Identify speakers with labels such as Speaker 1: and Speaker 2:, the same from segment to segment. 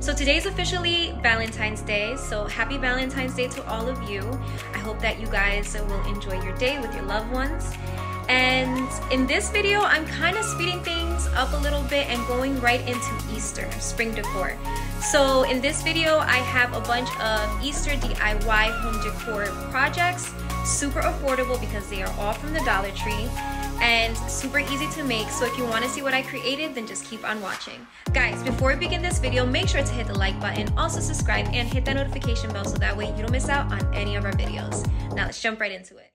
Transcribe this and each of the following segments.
Speaker 1: So today's officially Valentine's Day, so happy Valentine's Day to all of you. I hope that you guys will enjoy your day with your loved ones. And in this video, I'm kind of speeding things up a little bit and going right into Easter, spring decor. So in this video, I have a bunch of Easter DIY home decor projects, super affordable because they are all from the Dollar Tree and super easy to make. So if you want to see what I created, then just keep on watching. Guys, before we begin this video, make sure to hit the like button, also subscribe and hit that notification bell so that way you don't miss out on any of our videos. Now let's jump right into it.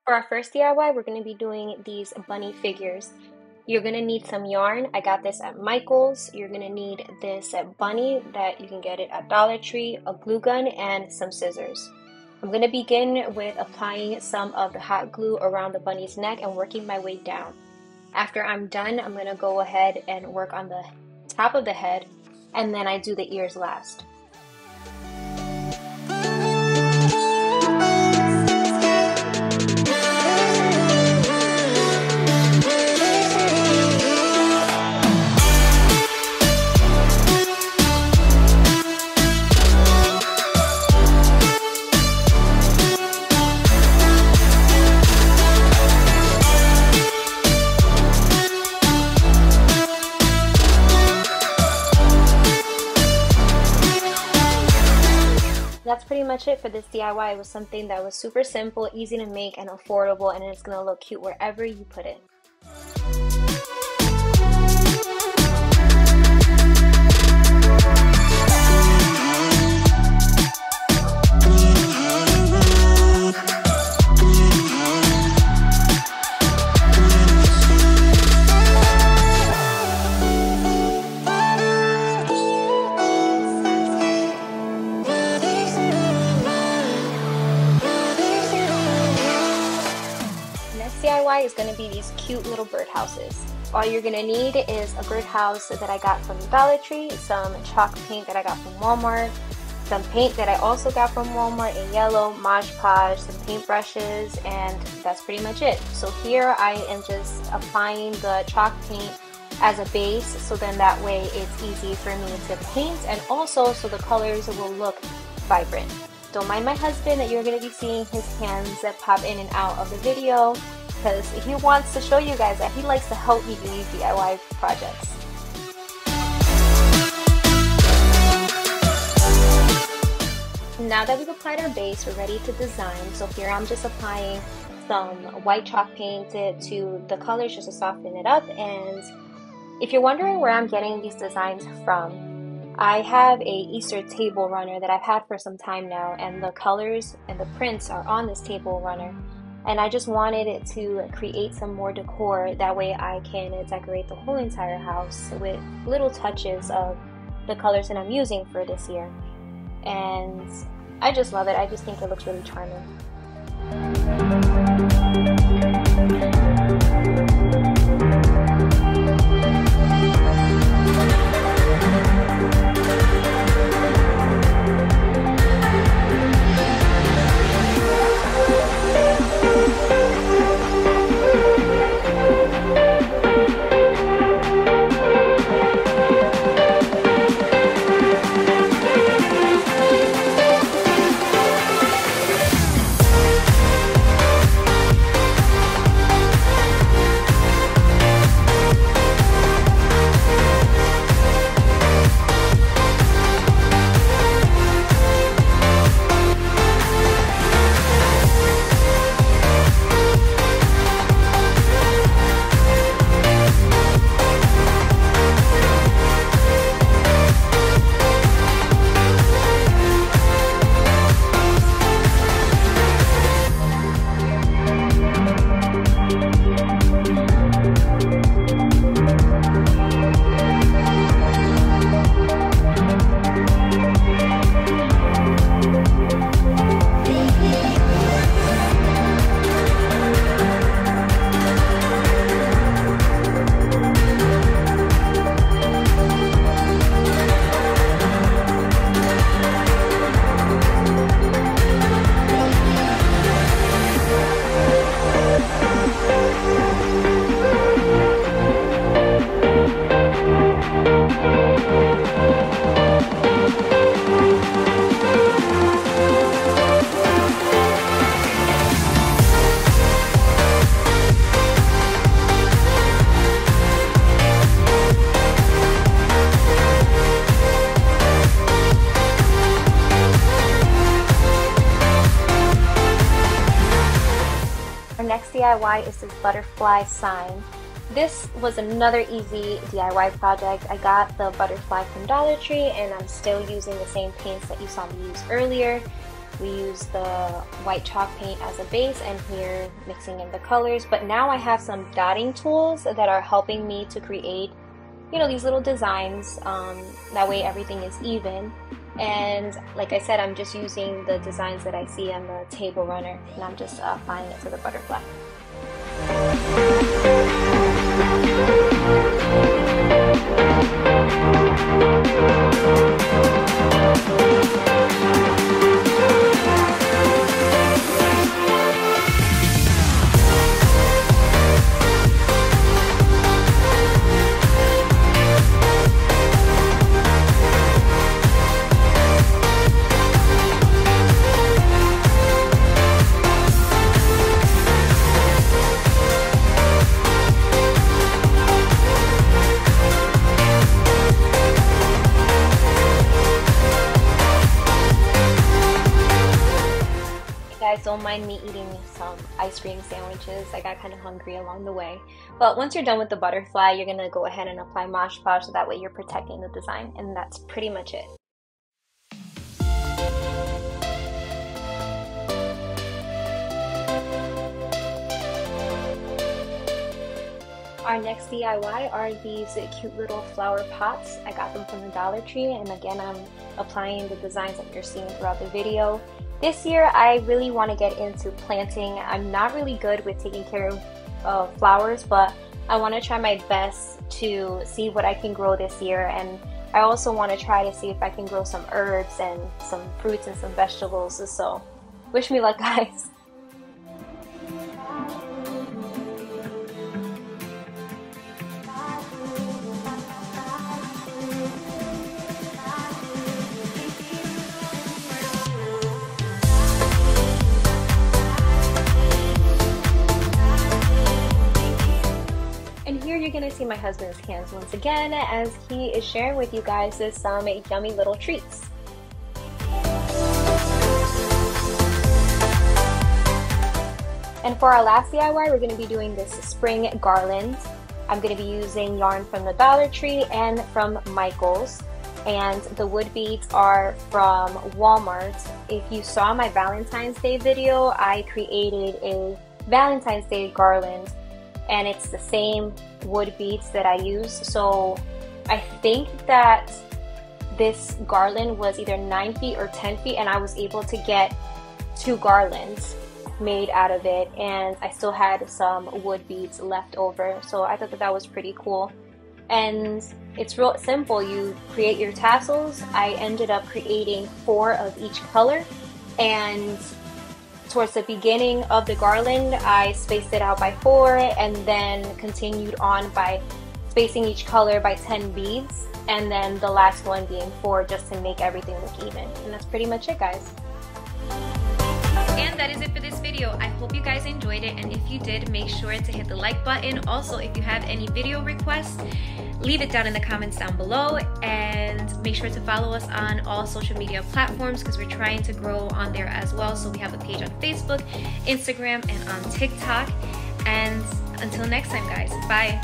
Speaker 1: For our first DIY, we're going to be doing these bunny figures. You're going to need some yarn. I got this at Michael's. You're going to need this bunny that you can get it at Dollar Tree, a glue gun, and some scissors. I'm going to begin with applying some of the hot glue around the bunny's neck and working my way down. After I'm done, I'm going to go ahead and work on the top of the head, and then I do the ears last. That's pretty much it for this DIY. It was something that was super simple, easy to make, and affordable, and it's gonna look cute wherever you put it. DIY is going to be these cute little birdhouses. All you're going to need is a birdhouse that I got from the Dollar Tree, some chalk paint that I got from Walmart, some paint that I also got from Walmart in yellow, Mod Podge, some paintbrushes, and that's pretty much it. So here I am just applying the chalk paint as a base, so then that way it's easy for me to paint, and also so the colors will look vibrant. Don't mind my husband, that you're going to be seeing his hands that pop in and out of the video, because he wants to show you guys that he likes to help me do these DIY projects. Now that we've applied our base, we're ready to design. So here I'm just applying some white chalk paint to the colors just to soften it up. And if you're wondering where I'm getting these designs from, I have a Easter table runner that I've had for some time now, and the colors and the prints are on this table runner. And I just wanted it to create some more decor, that way I can decorate the whole entire house with little touches of the colors that I'm using for this year. And I just love it. I just think it looks really charming. DIY is this butterfly sign. This was another easy DIY project. I got the butterfly from Dollar Tree and I'm still using the same paints that you saw me use earlier. We used the white chalk paint as a base and here mixing in the colors, but now I have some dotting tools that are helping me to create, you know, these little designs. That way everything is even. And like I said, I'm just using the designs that I see on the table runner and I'm just applying it to the butterfly. Guys, don't mind me eating some ice cream sandwiches. I got kind of hungry along the way. But once you're done with the butterfly, you're gonna go ahead and apply Mod Podge so that way you're protecting the design, and that's pretty much it. Our next DIY are these cute little flower pots. I got them from the Dollar Tree, and again, I'm applying the designs that you're seeing throughout the video. This year, I really want to get into planting. I'm not really good with taking care of flowers, but I want to try my best to see what I can grow this year. And I also want to try to see if I can grow some herbs and some fruits and some vegetables. So wish me luck, guys. You're gonna see my husband's hands once again as he is sharing with you guys some yummy little treats. And for our last DIY, we're gonna be doing this spring garland. I'm gonna be using yarn from the Dollar Tree and from Michael's, and the wood beads are from Walmart. If you saw my Valentine's Day video, I created a Valentine's Day garland, and it's the same wood beads that I use. So I think that this garland was either 9 feet or 10 feet, and I was able to get 2 garlands made out of it, and I still had some wood beads left over. So I thought that that was pretty cool. And it's real simple. You create your tassels. I ended up creating 4 of each color, and towards the beginning of the garland, I spaced it out by 4 and then continued on by spacing each color by 10 beads, and then the last one being 4 just to make everything look even. And that's pretty much it, guys. And that is it for this video. I hope you guys enjoyed it, and if you did, make sure to hit the like button. Also, if you have any video requests, leave it down in the comments down below, and make sure to follow us on all social media platforms because we're trying to grow on there as well. So we have a page on Facebook, Instagram, and on TikTok. And until next time, guys, bye.